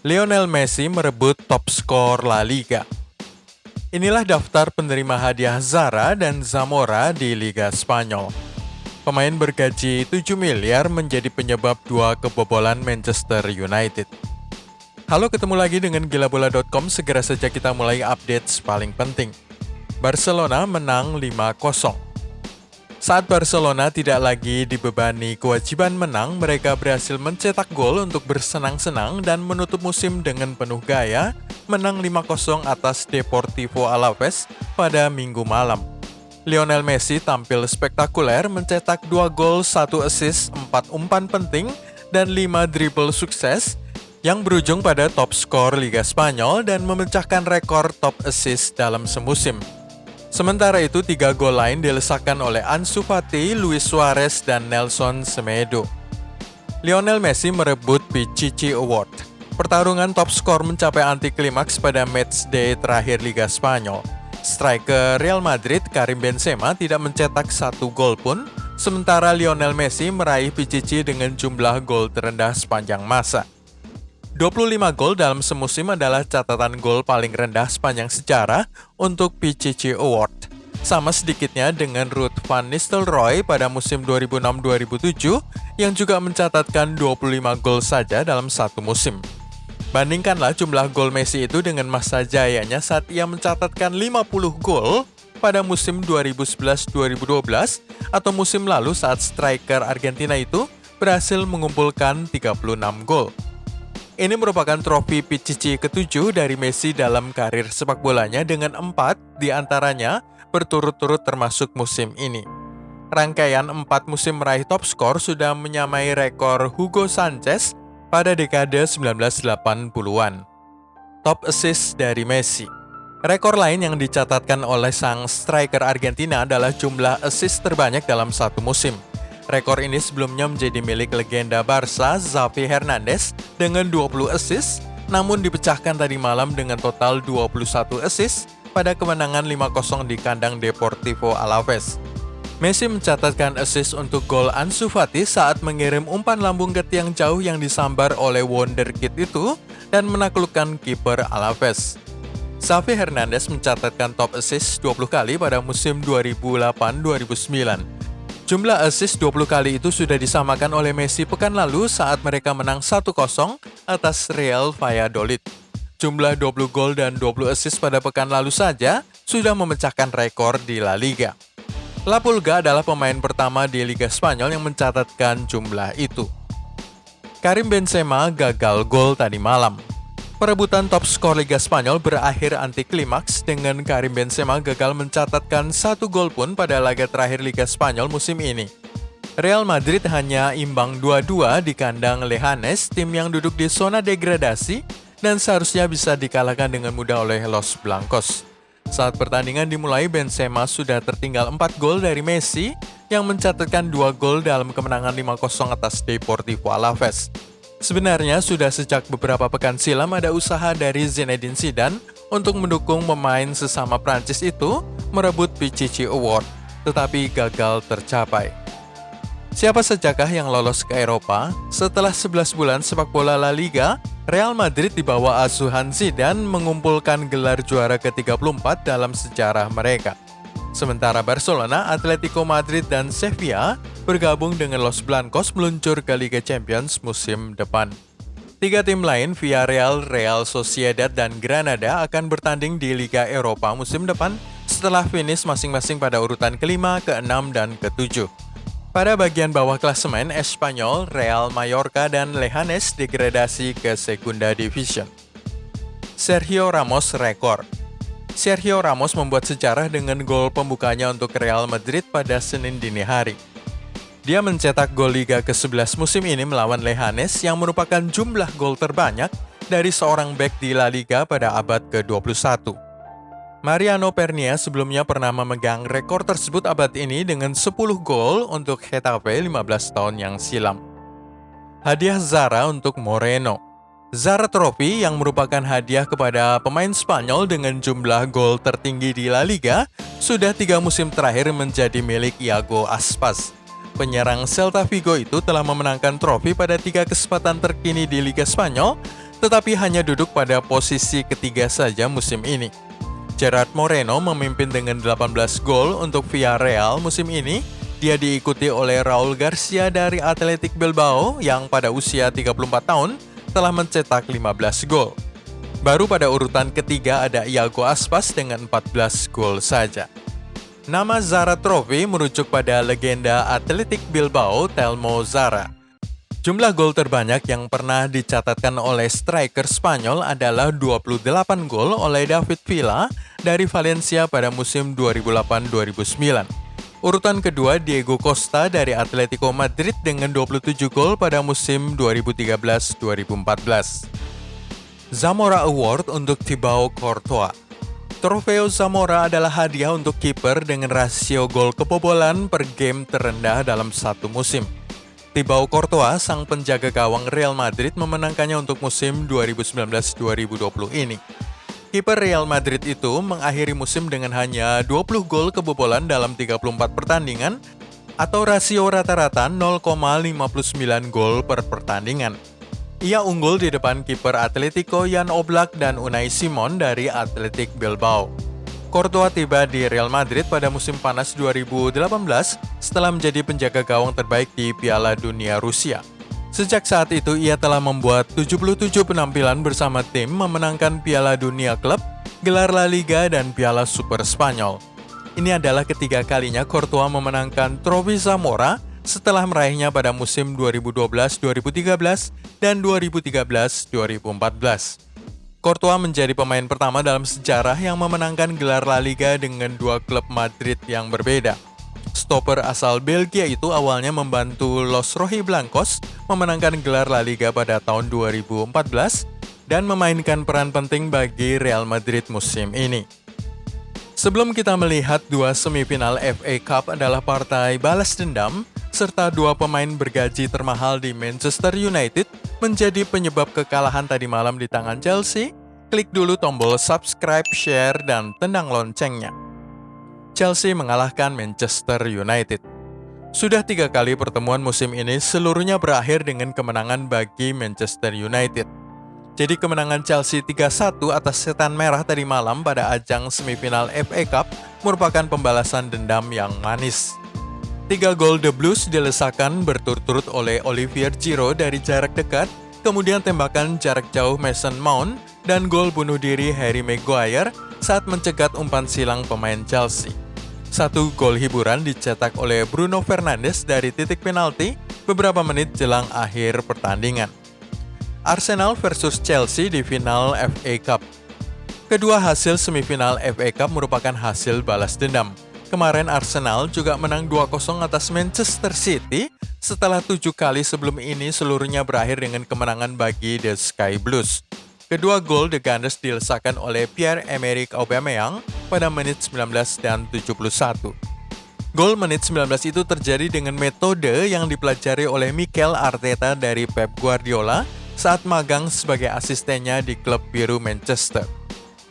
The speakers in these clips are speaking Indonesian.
Lionel Messi merebut top skor La Liga. Inilah daftar penerima hadiah Zara dan Zamora di Liga Spanyol. Pemain bergaji 7 miliar menjadi penyebab 2 kebobolan Manchester United. Halo, ketemu lagi dengan gilabola.com. Segera saja kita mulai update paling penting. Barcelona menang 5-0. Saat Barcelona tidak lagi dibebani kewajiban menang, mereka berhasil mencetak gol untuk bersenang-senang dan menutup musim dengan penuh gaya, menang 5-0 atas Deportivo Alaves pada Minggu malam. Lionel Messi tampil spektakuler, mencetak 2 gol, 1 assist, 4 umpan penting, dan 5 dribble sukses yang berujung pada top skor Liga Spanyol dan memecahkan rekor top assist dalam semusim. Sementara itu, 3 gol lain dilesakan oleh Ansu Fati, Luis Suarez, dan Nelson Semedo. Lionel Messi merebut Pichichi Award. Pertarungan top skor mencapai anti klimaks pada matchday terakhir Liga Spanyol. Striker Real Madrid Karim Benzema tidak mencetak 1 gol pun, sementara Lionel Messi meraih Pichichi dengan jumlah gol terendah sepanjang masa. 25 gol dalam semusim adalah catatan gol paling rendah sepanjang sejarah untuk Pichichi Award. Sama sedikitnya dengan Ruud van Nistelrooy pada musim 2006-2007 yang juga mencatatkan 25 gol saja dalam satu musim. Bandingkanlah jumlah gol Messi itu dengan masa jayanya saat ia mencatatkan 50 gol pada musim 2011-2012 atau musim lalu saat striker Argentina itu berhasil mengumpulkan 36 gol. Ini merupakan trofi Pichichi ke-7 dari Messi dalam karir sepak bolanya dengan 4 diantaranya berturut-turut termasuk musim ini. Rangkaian 4 musim meraih top skor sudah menyamai rekor Hugo Sanchez pada dekade 1980-an. Top assist dari Messi. Rekor lain yang dicatatkan oleh sang striker Argentina adalah jumlah assist terbanyak dalam satu musim. Rekor ini sebelumnya menjadi milik legenda Barca Xavi Hernandez dengan 20 assist, namun dipecahkan tadi malam dengan total 21 assist pada kemenangan 5-0 di kandang Deportivo Alaves. Messi mencatatkan assist untuk gol Ansu Fati saat mengirim umpan lambung ke tiang jauh yang disambar oleh wonderkid itu dan menaklukkan kiper Alaves. Xavi Hernandez mencatatkan top assist 20 kali pada musim 2008-2009. Jumlah assist 20 kali itu sudah disamakan oleh Messi pekan lalu saat mereka menang 1-0 atas Real Valladolid. Jumlah 20 gol dan 20 assist pada pekan lalu saja sudah memecahkan rekor di La Liga. La Pulga adalah pemain pertama di Liga Spanyol yang mencatatkan jumlah itu. Karim Benzema gagal gol tadi malam. Perebutan top skor Liga Spanyol berakhir anti klimaks dengan Karim Benzema gagal mencatatkan 1 gol pun pada laga terakhir Liga Spanyol musim ini. Real Madrid hanya imbang 2-2 di kandang Leganes, tim yang duduk di zona degradasi dan seharusnya bisa dikalahkan dengan mudah oleh Los Blancos. Saat pertandingan dimulai, Benzema sudah tertinggal 4 gol dari Messi yang mencatatkan 2 gol dalam kemenangan 5-0 atas Deportivo Alaves. Sebenarnya sudah sejak beberapa pekan silam ada usaha dari Zinedine Zidane untuk mendukung pemain sesama Prancis itu merebut Pichichi Award, tetapi gagal tercapai. Siapa sajakah yang lolos ke Eropa? Setelah 11 bulan sepak bola La Liga, Real Madrid di bawah asuhan Zidane mengumpulkan gelar juara ke-34 dalam sejarah mereka. Sementara Barcelona, Atletico Madrid, dan Sevilla bergabung dengan Los Blancos meluncur ke Liga Champions musim depan. 3 tim lain, Villarreal, Real Sociedad, dan Granada akan bertanding di Liga Eropa musim depan setelah finish masing-masing pada urutan ke-5, ke-6, dan ke-7. Pada bagian bawah klasemen, Espanyol, Real Mallorca, dan Leganes degradasi ke Segunda Division. Sergio Ramos rekor. Sergio Ramos membuat sejarah dengan gol pembukanya untuk Real Madrid pada Senin dini hari. Dia mencetak gol Liga ke-11 musim ini melawan Leganes yang merupakan jumlah gol terbanyak dari seorang bek di La Liga pada abad ke-21. Mariano Pernia sebelumnya pernah memegang rekor tersebut abad ini dengan 10 gol untuk Getafe 15 tahun yang silam. Hadiah Zara untuk Moreno. Zara Trophy yang merupakan hadiah kepada pemain Spanyol dengan jumlah gol tertinggi di La Liga sudah 3 musim terakhir menjadi milik Iago Aspas. Penyerang Celta Vigo itu telah memenangkan trofi pada 3 kesempatan terkini di Liga Spanyol tetapi hanya duduk pada posisi ketiga saja musim ini. Gerard Moreno memimpin dengan 18 gol untuk Villarreal musim ini. Dia diikuti oleh Raul Garcia dari Athletic Bilbao yang pada usia 34 tahun telah mencetak 15 gol. Baru pada urutan ketiga ada Iago Aspas dengan 14 gol saja. Nama Zara Trophy merujuk pada legenda Athletic Bilbao Telmo Zara. Jumlah gol terbanyak yang pernah dicatatkan oleh striker Spanyol adalah 28 gol oleh David Villa dari Valencia pada musim 2008-2009. Urutan kedua Diego Costa dari Atletico Madrid dengan 27 gol pada musim 2013-2014. Zamora Award untuk Thibaut Courtois. Trofeo Zamora adalah hadiah untuk kiper dengan rasio gol kebobolan per game terendah dalam satu musim. Thibaut Courtois, sang penjaga gawang Real Madrid, memenangkannya untuk musim 2019-2020 ini. Kiper Real Madrid itu mengakhiri musim dengan hanya 20 gol kebobolan dalam 34 pertandingan atau rasio rata-rata 0,59 gol per pertandingan. Ia unggul di depan kiper Atletico Jan Oblak dan Unai Simon dari Athletic Bilbao. Courtois tiba di Real Madrid pada musim panas 2018 setelah menjadi penjaga gawang terbaik di Piala Dunia Rusia. Sejak saat itu, ia telah membuat 77 penampilan bersama tim memenangkan Piala Dunia Klub, gelar La Liga, dan Piala Super Spanyol. Ini adalah ketiga kalinya Courtois memenangkan trofi Zamora setelah meraihnya pada musim 2012-2013 dan 2013-2014. Courtois menjadi pemain pertama dalam sejarah yang memenangkan gelar La Liga dengan dua klub Madrid yang berbeda. Stopper asal Belgia itu awalnya membantu Los Rojiblancos memenangkan gelar La Liga pada tahun 2014 dan memainkan peran penting bagi Real Madrid musim ini. Sebelum kita melihat dua semifinal FA Cup adalah partai balas dendam, serta dua pemain bergaji termahal di Manchester United menjadi penyebab kekalahan tadi malam di tangan Chelsea, klik dulu tombol subscribe, share, dan tendang loncengnya. Chelsea mengalahkan Manchester United. Sudah 3 kali pertemuan musim ini seluruhnya berakhir dengan kemenangan bagi Manchester United. Jadi kemenangan Chelsea 3-1 atas Setan Merah tadi malam pada ajang semifinal FA Cup merupakan pembalasan dendam yang manis. 3 gol The Blues dilesakan berturut-turut oleh Olivier Giroud dari jarak dekat, kemudian tembakan jarak jauh Mason Mount, dan gol bunuh diri Harry Maguire saat mencegat umpan silang pemain Chelsea. 1 gol hiburan dicetak oleh Bruno Fernandes dari titik penalti beberapa menit jelang akhir pertandingan. Arsenal versus Chelsea di final FA Cup. Kedua hasil semifinal FA Cup merupakan hasil balas dendam. Kemarin Arsenal juga menang 2-0 atas Manchester City setelah 7 kali sebelum ini seluruhnya berakhir dengan kemenangan bagi The Sky Blues. Kedua gol The Gunners dilesakan oleh Pierre-Emerick Aubameyang pada menit 19 dan 71. Gol menit 19 itu terjadi dengan metode yang dipelajari oleh Mikel Arteta dari Pep Guardiola saat magang sebagai asistennya di klub biru Manchester.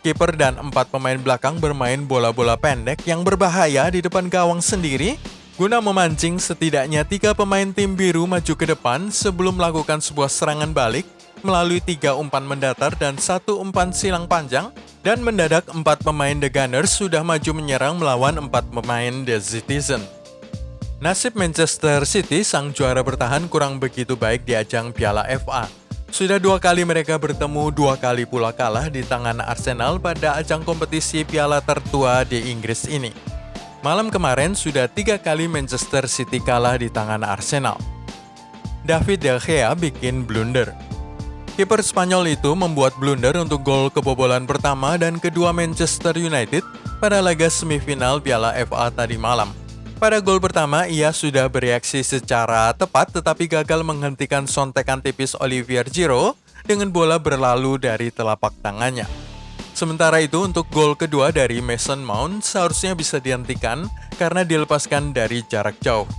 Kiper dan 4 pemain belakang bermain bola-bola pendek yang berbahaya di depan gawang sendiri guna memancing setidaknya 3 pemain tim biru maju ke depan sebelum melakukan sebuah serangan balik melalui 3 umpan mendatar dan 1 umpan silang panjang, dan mendadak 4 pemain The Gunners sudah maju menyerang melawan 4 pemain The Citizen. Nasib Manchester City, sang juara bertahan, kurang begitu baik di ajang Piala FA. Sudah 2 kali mereka bertemu, 2 kali pula kalah di tangan Arsenal pada ajang kompetisi piala tertua di Inggris ini. Malam kemarin sudah 3 kali Manchester City kalah di tangan Arsenal. David De Gea bikin blunder. Kiper Spanyol itu membuat blunder untuk gol kebobolan pertama dan kedua Manchester United pada laga semifinal Piala FA tadi malam. Pada gol pertama, ia sudah bereaksi secara tepat tetapi gagal menghentikan sontekan tipis Olivier Giroud dengan bola berlalu dari telapak tangannya. Sementara itu, untuk gol kedua dari Mason Mount seharusnya bisa dihentikan karena dilepaskan dari jarak jauh.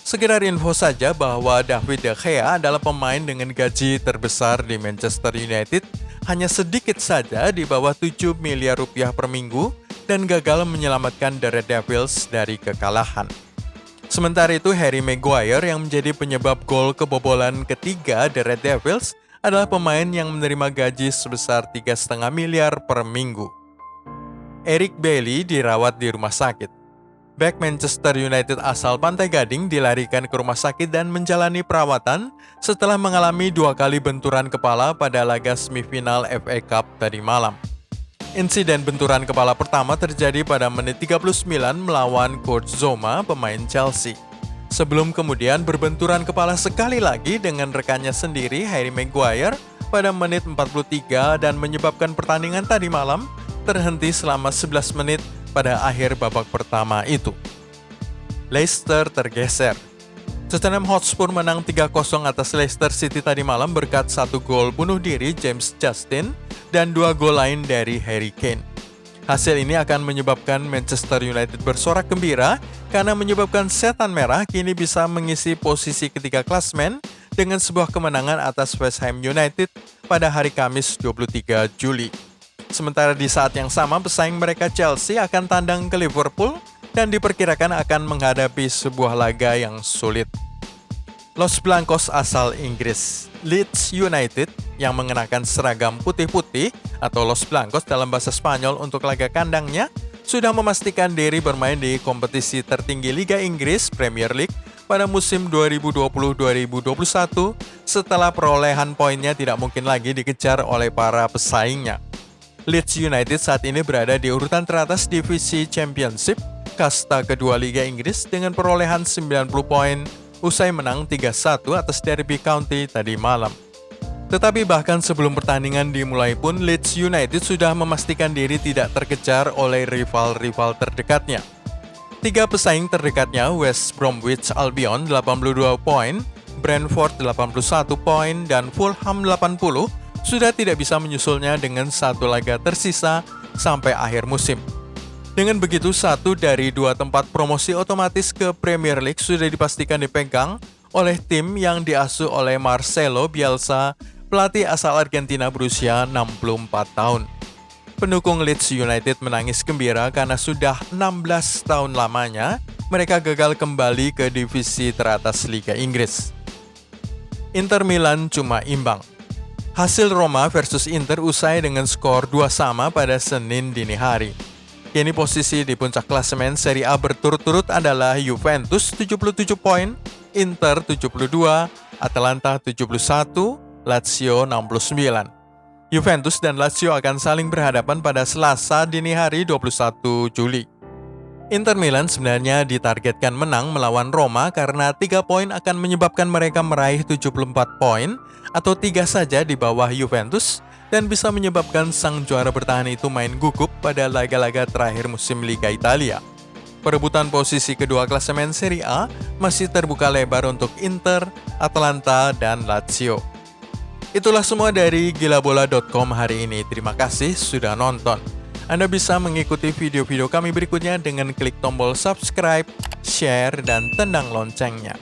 Sekedar info saja bahwa David De Gea adalah pemain dengan gaji terbesar di Manchester United, hanya sedikit saja di bawah 7 miliar rupiah per minggu, dan gagal menyelamatkan The Red Devils dari kekalahan. Sementara itu, Harry Maguire yang menjadi penyebab gol kebobolan ketiga The Red Devils adalah pemain yang menerima gaji sebesar 3,5 miliar per minggu. Eric Bailly dirawat di rumah sakit. Bek Manchester United asal Pantai Gading dilarikan ke rumah sakit dan menjalani perawatan setelah mengalami 2 kali benturan kepala pada laga semifinal FA Cup tadi malam. Insiden benturan kepala pertama terjadi pada menit 39 melawan Kurt Zouma, pemain Chelsea. Sebelum kemudian berbenturan kepala sekali lagi dengan rekannya sendiri, Harry Maguire, pada menit 43 dan menyebabkan pertandingan tadi malam terhenti selama 11 menit pada akhir babak pertama itu. Leicester tergeser. Tottenham Hotspur menang 3-0 atas Leicester City tadi malam berkat 1 gol bunuh diri James Justin dan 2 gol lain dari Harry Kane. Hasil ini akan menyebabkan Manchester United bersorak gembira karena menyebabkan setan merah kini bisa mengisi posisi ketiga klasmen dengan sebuah kemenangan atas West Ham United pada hari Kamis 23 Juli. Sementara di saat yang sama pesaing mereka Chelsea akan tandang ke Liverpool dan diperkirakan akan menghadapi sebuah laga yang sulit. Los Blancos asal Inggris, Leeds United yang mengenakan seragam putih-putih atau Los Blancos dalam bahasa Spanyol untuk laga kandangnya sudah memastikan diri bermain di kompetisi tertinggi Liga Inggris Premier League pada musim 2020-2021 setelah perolehan poinnya tidak mungkin lagi dikejar oleh para pesaingnya. Leeds United saat ini berada di urutan teratas divisi Championship, kasta kedua Liga Inggris dengan perolehan 90 poin usai menang 3-1 atas Derby County tadi malam. Tetapi bahkan sebelum pertandingan dimulai pun Leeds United sudah memastikan diri tidak terkejar oleh rival-rival terdekatnya. 3 pesaing terdekatnya West Bromwich Albion 82 poin, Brentford 81 poin, dan Fulham 80 sudah tidak bisa menyusulnya dengan 1 laga tersisa sampai akhir musim. Dengan begitu, 1 dari 2 tempat promosi otomatis ke Premier League sudah dipastikan dipegang oleh tim yang diasuh oleh Marcelo Bielsa, pelatih asal Argentina berusia 64 tahun. Pendukung Leeds United menangis gembira karena sudah 16 tahun lamanya mereka gagal kembali ke divisi teratas Liga Inggris. Inter Milan cuma imbang. Hasil Roma versus Inter usai dengan skor 2-2 pada Senin dini hari. Kini posisi di puncak klasemen Serie A berturut-turut adalah Juventus 77 poin, Inter 72, Atalanta 71, Lazio 69. Juventus dan Lazio akan saling berhadapan pada Selasa dini hari 21 Juli. Inter Milan sebenarnya ditargetkan menang melawan Roma karena 3 poin akan menyebabkan mereka meraih 74 poin atau 3 saja di bawah Juventus dan bisa menyebabkan sang juara bertahan itu main gugup pada laga-laga terakhir musim Liga Italia. Perebutan posisi kedua klasemen Serie A masih terbuka lebar untuk Inter, Atalanta, dan Lazio. Itulah semua dari gilabola.com hari ini. Terima kasih sudah nonton. Anda bisa mengikuti video-video kami berikutnya dengan klik tombol subscribe, share, dan tendang loncengnya.